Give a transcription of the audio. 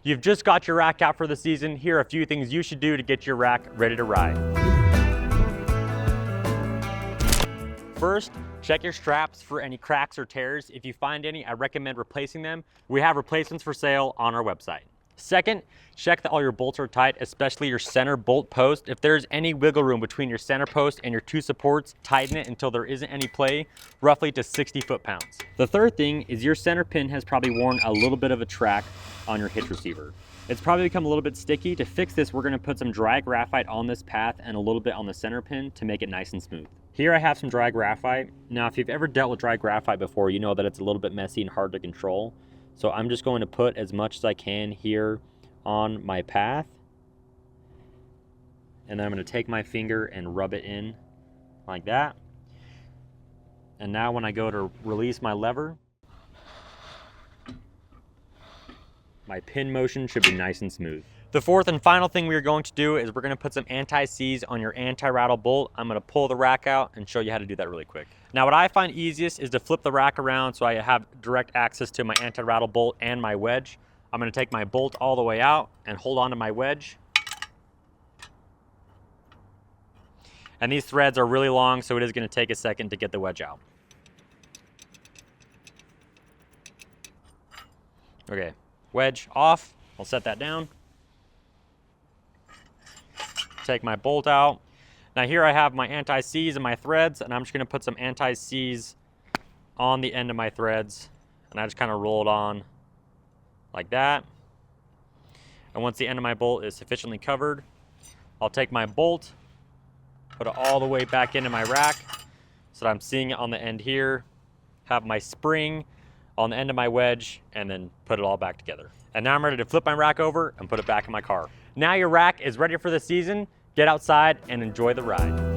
You've just got your rack out for the season. Here are a few things you should do to get your rack ready to ride. First, check your straps for any cracks or tears. If you find any, I recommend replacing them. We have replacements for sale on our website. Second, check that all your bolts are tight, especially your center bolt post. If there's any wiggle room between your center post and your two supports, tighten it until there isn't any play, roughly to 60 foot-pounds. The third thing is your center pin has probably worn a little bit of a track on your hitch receiver. It's probably become a little bit sticky. To fix this, we're gonna put some dry graphite on this path and a little bit on the center pin to make it nice and smooth. Here I have some dry graphite. Now, if you've ever dealt with dry graphite before, you know that it's a little bit messy and hard to control. So I'm just going to put as much as I can here on my path. And then I'm going to take my finger and rub it in like that. And now when I go to release my lever, my pin motion should be nice and smooth. The fourth and final thing we are going to do is we're going to put some anti-seize on your anti-rattle bolt. I'm going to pull the rack out and show you how to do that really quick. Now, what I find easiest is to flip the rack around so I have direct access to my anti-rattle bolt and my wedge. I'm going to take my bolt all the way out and hold on to my wedge. And these threads are really long, so it is going to take a second to get the wedge out. Okay, wedge off. I'll set that down. Take my bolt out. Now here I have my anti-seize and my threads, and I'm just gonna put some anti-seize on the end of my threads, and I just kind of roll it on like that. And once the end of my bolt is sufficiently covered, I'll take my bolt, put it all the way back into my rack so that I'm seeing it on the end here, have my spring on the end of my wedge, and then put it all back together. And now I'm ready to flip my rack over and put it back in my car. Now your rack is ready for the season. Get outside and enjoy the ride.